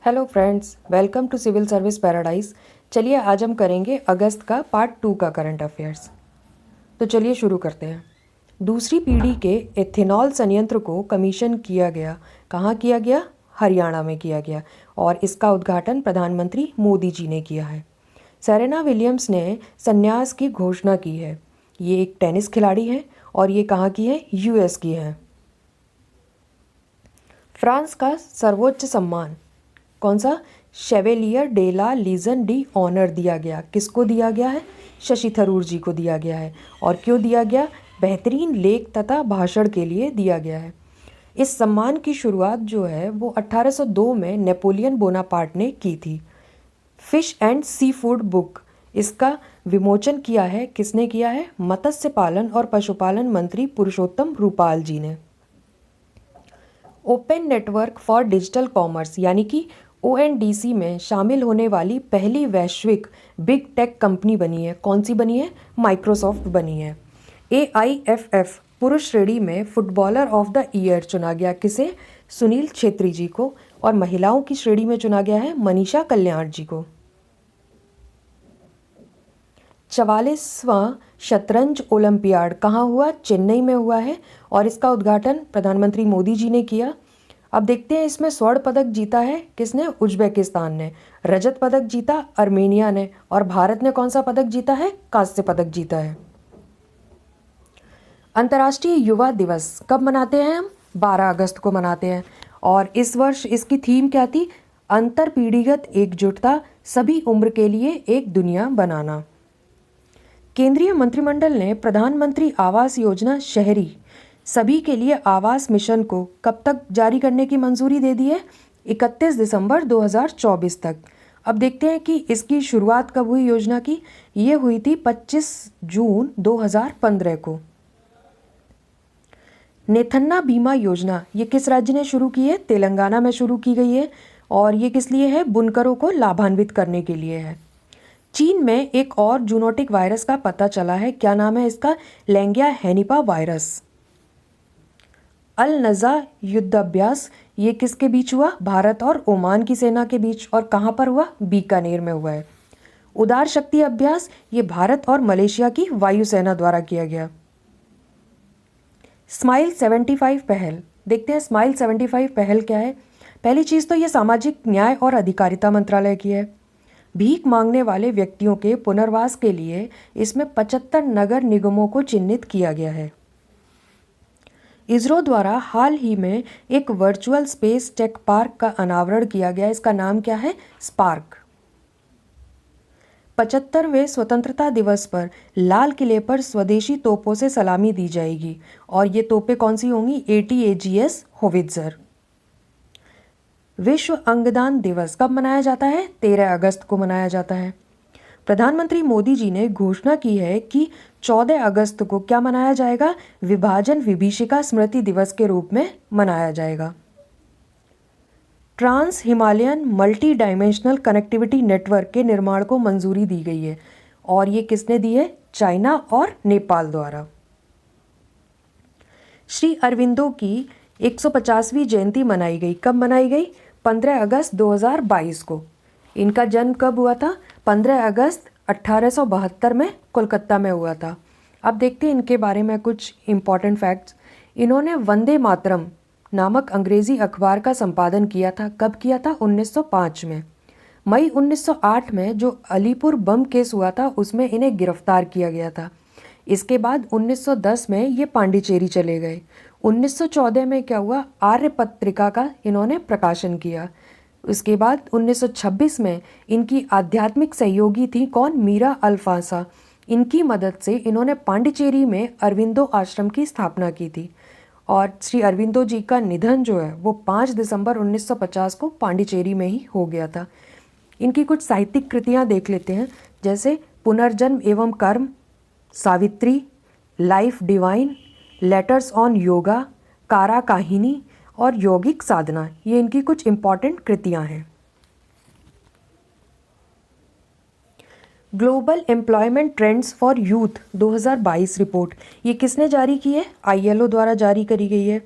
Hello friends, welcome to civil service paradise. चलिए आज हम करेंगे अगस्त का पार्ट 2 का करंट अफेयर्स। तो चलिए शुरू करते हैं। दूसरी पीढ़ी के एथेनॉल संयंत्र को कमीशन किया गया। कहाँ किया गया? हरियाणा में किया गया और इसका उद्घाटन प्रधानमंत्री मोदी जी ने किया है। सेरेना विलियम्स ने संन्यास की घोषणा की है। ये एक टेनिस खिलाड़ी है और ये कहाँ की है? यूएस की है। फ्रांस का सर्वोच्च सम्मान कौन सा? Chevalier de la Legion d'honneur दिया गया। किसको दिया गया है? शशि थरूर जी को दिया गया है। और क्यों दिया गया? बेहतरीन लेख तथा भाषण के लिए दिया गया है। इस सम्मान की शुरुआत जो है वो 1802 में नेपोलियन बोनापार्ट ने की थी। Fish and seafood book, इसका विमोचन किया है। किसने किया है? मत्स्य पालन और पशुपालन मंत्री पुरुषोत्तम रूपाल जी ने। Open network for digital commerce यानी कि ONDC में शामिल होने वाली पहली वैश्विक बिग टेक कंपनी बनी है। कौन सी बनी है? माइक्रोसॉफ्ट बनी है। AIFF पुरुष श्रेणी में फुटबॉलर ऑफ द ईयर चुना गया। किसे? सुनील छेत्री जी को। और महिलाओं की श्रेणी में चुना गया है मनीषा कल्याण जी को। 44वां शतरंज ओलंपियाड कहाँ हुआ? चेन्नई में हुआ है और इसका उद्घाटन प्रधानमंत्री मोदी जी ने किया। अब देखते हैं इसमें स्वर्ण पदक जीता है किसने? उज्बेकिस्तान ने। रजत पदक जीता अर्मेनिया ने। और भारत ने कौन सा पदक जीता है? कांस्य पदक जीता है। अंतर्राष्ट्रीय युवा दिवस कब मनाते हैं हम? 12 अगस्त को मनाते हैं। और इस वर्ष इसकी थीम क्या थी? अंतर पीढ़ीगत एकजुटता, सभी उम्र के लिए एक दुनिया बनाना। केंद्रीय मंत्रिमंडल ने प्रधानमंत्री आवास योजना शहरी सभी के लिए आवास मिशन को कब तक जारी करने की मंजूरी दे दी है? 31 दिसंबर 2024 तक। अब देखते हैं कि इसकी शुरुआत कब हुई योजना की। ये हुई थी 25 जून 2015 को। नेथन्ना बीमा योजना ये किस राज्य ने शुरू की है? तेलंगाना में शुरू की गई है। और ये किस लिए है? बुनकरों को लाभान्वित करने के लिए है। चीन में एक और जूनोटिक वायरस का पता चला है। क्या नाम है इसका? लेंगिया हेनिपा वायरस। अल नज़ा युद्धाभ्यास ये किसके बीच हुआ? भारत और ओमान की सेना के बीच। और कहाँ पर हुआ? बीकानेर में हुआ है। उदार शक्ति अभ्यास ये भारत और मलेशिया की वायुसेना द्वारा किया गया। स्माइल 75 पहल, देखते हैं स्माइल 75 पहल क्या है। पहली चीज़ तो ये सामाजिक न्याय और अधिकारिता मंत्रालय की है। भीख मांगने वाले व्यक्तियों के पुनर्वास के लिए इसमें 75 नगर निगमों को चिन्हित किया गया है। इसरो द्वारा हाल ही में एक वर्चुअल स्पेस टेक पार्क का अनावरण किया गया। इसका नाम क्या है? स्पार्क। 75वें स्वतंत्रता दिवस पर लाल किले पर स्वदेशी तोपों से सलामी दी जाएगी। और ये तोपें कौन सी होंगी? ATAGS howitzer. विश्व अंगदान दिवस कब मनाया जाता है? 13 अगस्त को मनाया जाता है। प्रधानमंत्री मोदी जी ने घोषणा की है कि 14 अगस्त को क्या मनाया जाएगा? विभाजन विभीषिका स्मृति दिवस के रूप में मनाया जाएगा। Trans Himalayan multidimensional connectivity network के निर्माण को मंजूरी दी गई है। और ये किसने दी है? चाइना और नेपाल द्वारा। श्री अरविंदो की 150वीं जयंती मनाई गई। कब मनाई गई? 15 अगस्त 2022 को। इनका जन्म कब हुआ था? 15 अगस्त 1872 में कोलकाता में हुआ था। अब देखते हैं इनके बारे में कुछ इम्पॉर्टेंट फैक्ट्स। इन्होंने वंदे मातरम नामक अंग्रेजी अखबार का संपादन किया था। कब किया था? 1905 में। मई 1908 में जो अलीपुर बम केस हुआ था उसमें इन्हें गिरफ्तार किया गया था। इसके बाद 1910 में ये पांडिचेरी चले गए। 1914 में क्या हुआ? आर्य पत्रिका का इन्होंने प्रकाशन किया। उसके बाद 1926 में इनकी आध्यात्मिक सहयोगी थी कौन? मीरा अल्फांसा। इनकी मदद से इन्होंने पांडिचेरी में अरविंदो आश्रम की स्थापना की थी। और श्री अरविंदो जी का निधन जो है वो 5 दिसंबर 1950 को पांडिचेरी में ही हो गया था। इनकी कुछ साहित्यिक कृतियाँ देख लेते हैं, जैसे पुनर्जन्म एवं कर्म, Savitri, life divine, letters on yoga, कारा काहिनी और यौगिक साधना। ये इनकी कुछ इम्पॉर्टेंट कृतियाँ हैं। Global employment trends for youth 2022 report ये किसने जारी की है? ILO द्वारा जारी करी गई है।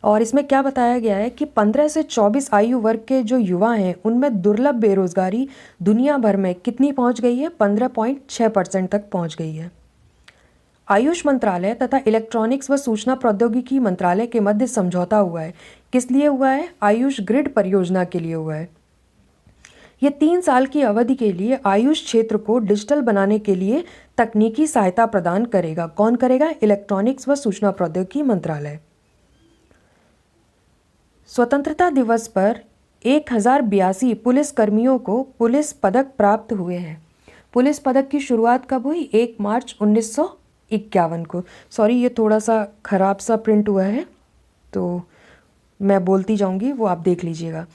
और इसमें क्या बताया गया है कि 15 से 24 आयु वर्ग के जो युवा हैं उनमें दुर्लभ बेरोजगारी दुनिया भर में कितनी पहुंच गई है, 15.6% तक पहुंच गई है। आयुष मंत्रालय तथा इलेक्ट्रॉनिक्स व सूचना प्रौद्योगिकी मंत्रालय के मध्य समझौता हुआ है। किस लिए हुआ है? आयुष ग्रिड परियोजना के लिए हुआ है। ये 3 साल की अवधि के लिए आयुष क्षेत्र को डिजिटल बनाने के लिए तकनीकी सहायता प्रदान करेगा। कौन करेगा? इलेक्ट्रॉनिक्स व सूचना प्रौद्योगिकी मंत्रालय। स्वतंत्रता दिवस पर 1082 पुलिस कर्मियों को पुलिस पदक प्राप्त हुए हैं। पुलिस पदक की शुरुआत कब हुई? 1 मार्च 1951 को। सॉरी, ये थोड़ा सा खराब सा प्रिंट हुआ है तो मैं बोलती जाऊंगी, वो आप देख लीजिएगा।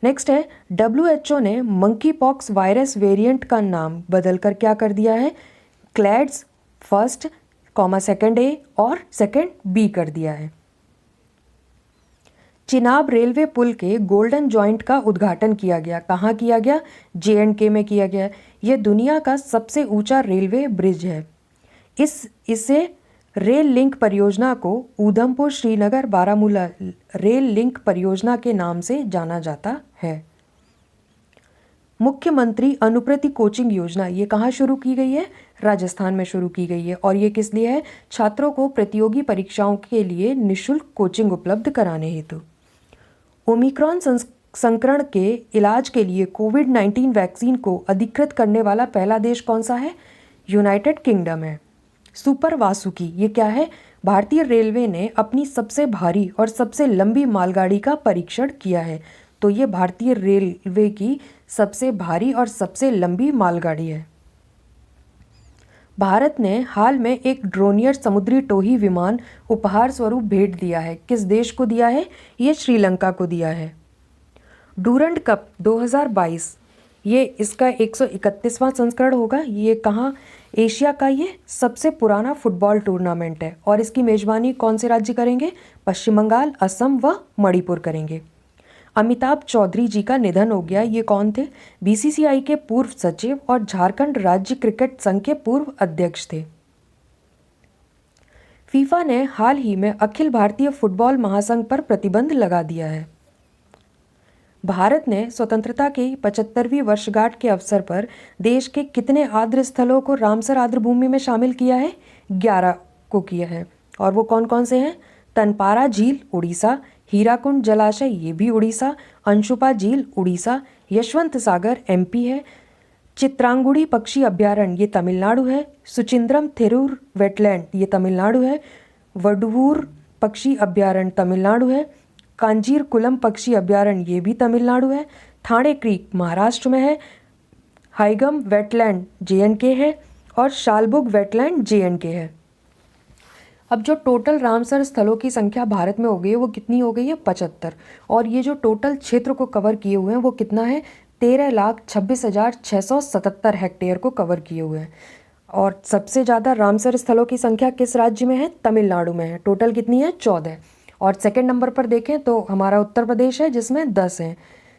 नेक्स्ट है, WHO ने मंकी पॉक्स वायरस वेरिएंट का नाम बदलकर क्या कर दिया है? क्लैड्स फर्स्ट, सेकंड ए और सेकंड बी कर दिया है। चिनाब रेलवे पुल के गोल्डन जॉइंट का उद्घाटन किया गया। कहाँ किया गया? JNK में किया गया। यह दुनिया का सबसे ऊंचा रेलवे ब्रिज है। इसे रेल लिंक परियोजना को ऊधमपुर श्रीनगर बारामूला रेल लिंक परियोजना के नाम से जाना जाता है। मुख्यमंत्री अनुप्रति कोचिंग योजना, ये कहाँ शुरू की गई है? राजस्थान में शुरू की गई है। और ये किस लिए है? छात्रों को प्रतियोगी परीक्षाओं के लिए निःशुल्क कोचिंग उपलब्ध कराने हेतु। ओमिक्रॉन संक्रमण के इलाज के लिए कोविड-19 वैक्सीन को अधिकृत करने वाला पहला देश कौन सा है? यूनाइटेड किंगडम है। सुपर वासुकी, ये क्या है? भारतीय रेलवे ने अपनी सबसे भारी और सबसे लंबी मालगाड़ी का परीक्षण किया है। तो ये भारतीय रेलवे की सबसे भारी और सबसे लंबी मालगाड़ी है। भारत ने हाल में एक ड्रोनियर समुद्री टोही विमान उपहार स्वरूप भेंट दिया है। किस देश को दिया है? ये श्रीलंका को दिया है। डूरंड कप 2022, ये इसका 131वां संस्करण होगा। ये कहाँ? एशिया का ये सबसे पुराना फुटबॉल टूर्नामेंट है। और इसकी मेजबानी कौन से राज्य करेंगे? पश्चिम बंगाल, असम व मणिपुर करेंगे। अमिताभ चौधरी जी का निधन हो गया। ये कौन थे? BCCI के पूर्व सचिव और झारखंड राज्य क्रिकेट संघ के पूर्व अध्यक्ष थे। फीफा ने हाल ही में अखिल भारतीय फुटबॉल महासंघ पर प्रतिबंध लगा दिया है। भारत ने स्वतंत्रता की 75वीं वर्षगांठ के अवसर पर देश के कितने आर्द्र स्थलों को रामसर आर्द्र भूमि में शामिल किया है? 11 को किया है। और वो कौन कौन से हैं? तनपारा झील उड़ीसा, हीराकुंड जलाशय ये भी उड़ीसा, अंशुपा झील उड़ीसा, यशवंत सागर MP है, चित्रांगुड़ी पक्षी अभ्यारण्य ये तमिलनाडु है, सुचिंद्रम थिरूर वेटलैंड ये तमिलनाडु है, वडवूर पक्षी अभ्यारण्य तमिलनाडु है, कांजीरकुलम पक्षी अभ्यारण्य ये भी तमिलनाडु है, थाणे क्रीक महाराष्ट्र में है, हाइगम वेटलैंड JNK है और शालबुग वेटलैंड JNK है। अब जो टोटल रामसर स्थलों की संख्या भारत में हो गई है वो कितनी हो गई है? 75। और ये जो टोटल क्षेत्र को कवर किए हुए हैं वो कितना है? 13,26,677 हेक्टेयर को कवर किए हुए हैं। और सबसे ज़्यादा रामसर स्थलों की संख्या किस राज्य में है? तमिलनाडु में है। टोटल कितनी है? 14। और सेकंड नंबर पर देखें तो हमारा उत्तर प्रदेश है जिसमें 10 हैं।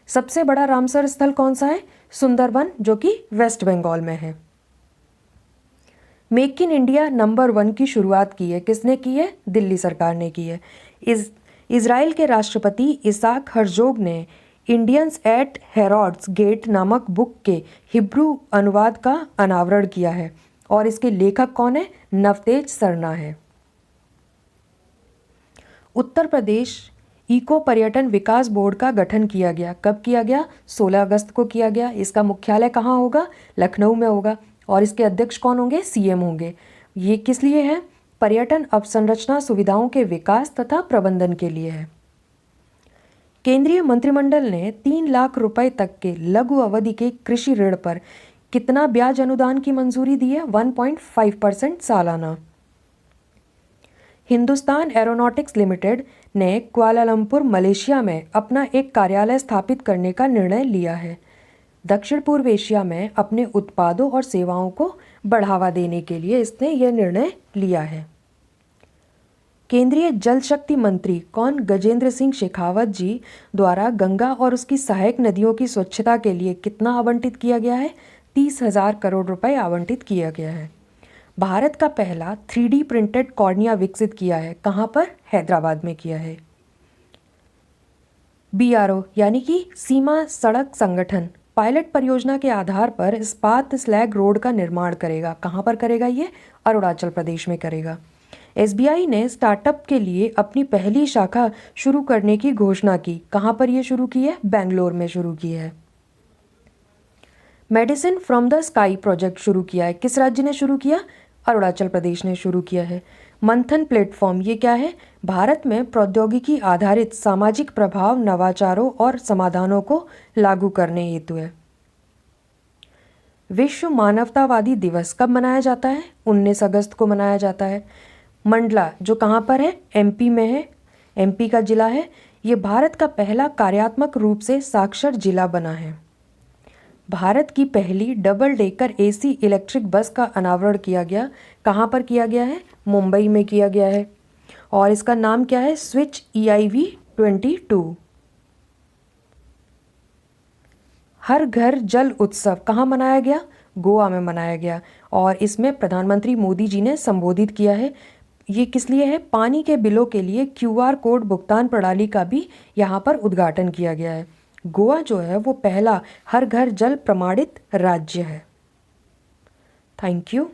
सबसे बड़ा रामसर स्थल कौन सा है? सुंदरबन, जो कि वेस्ट बंगाल में है। मेक इन इंडिया नंबर 1 की शुरुआत की है। किसने की है? दिल्ली सरकार ने की है। इजराइल के राष्ट्रपति इसाक हर्जोग ने इंडियंस एट हेरोड्स गेट नामक बुक के हिब्रू अनुवाद का अनावरण किया है। और इसके लेखक कौन है? नवतेज सरना है। उत्तर प्रदेश इको पर्यटन विकास बोर्ड का गठन किया गया। कब किया गया? 16 अगस्त को किया गया। इसका मुख्यालय कहाँ होगा? लखनऊ में होगा। और इसके अध्यक्ष कौन होंगे? CM होंगे। ये किस लिए है? पर्यटन अवसंरचना सुविधाओं के विकास तथा प्रबंधन के लिए है। केंद्रीय मंत्रिमंडल ने 3 लाख रुपए तक के लघु अवधि के कृषि ऋण पर कितना ब्याज अनुदान की मंजूरी दी है? 1.5% सालाना। हिंदुस्तान एरोनॉटिक्स लिमिटेड ने कुआलालंपुर मलेशिया में अपना एक कार्यालय स्थापित करने का निर्णय लिया है। दक्षिण पूर्व एशिया में अपने उत्पादों और सेवाओं को बढ़ावा देने के लिए इसने यह निर्णय लिया है। केंद्रीय जल शक्ति मंत्री कौन? गजेंद्र सिंह शेखावत जी द्वारा गंगा और उसकी सहायक नदियों की स्वच्छता के लिए कितना आवंटित किया गया है? 30,000 करोड़ रुपए आवंटित किया गया है। भारत का पहला 3D प्रिंटेड कॉर्निया विकसित किया है। कहाँ पर? हैदराबाद में किया है। BRO यानी कि सीमा सड़क संगठन पायलट परियोजना के आधार पर इस्पात स्लैग रोड का निर्माण करेगा। कहाँ पर करेगा ये? अरुणाचल प्रदेश में करेगा। SBI ने स्टार्टअप के लिए अपनी पहली शाखा शुरू करने की घोषणा की। कहाँ पर ये शुरू की है? बेंगलोर में शुरू की है। Medicine from the sky project शुरू किया है। किस राज्य ने शुरू किया? अरुणाचल प्रदेश ने शुरू किया है। मंथन प्लेटफॉर्म ये क्या है? भारत में प्रौद्योगिकी आधारित सामाजिक प्रभाव, नवाचारों और समाधानों को लागू करने हेतु है। विश्व मानवतावादी दिवस कब मनाया जाता है? 19 अगस्त को मनाया जाता है। मंडला जो कहाँ पर है? MP में है। MP का जिला है। ये भारत का पहला कार्यात्मक रूप से साक्षर जिला बना है। भारत की पहली double decker AC electric bus का अनावरण किया गया। कहाँ पर किया गया है? मुंबई में किया गया है। और इसका नाम क्या है? Switch EIV 22। हर घर जल उत्सव कहाँ मनाया गया? गोवा में मनाया गया। और इसमें प्रधानमंत्री मोदी जी ने संबोधित किया है। ये किस लिए है? पानी के बिलों के लिए QR कोड भुगतान प्रणाली का भी यहाँ पर उद्घाटन किया गया है। गोवा जो है वो पहला हर घर जल प्रमाणित राज्य है। Thank you.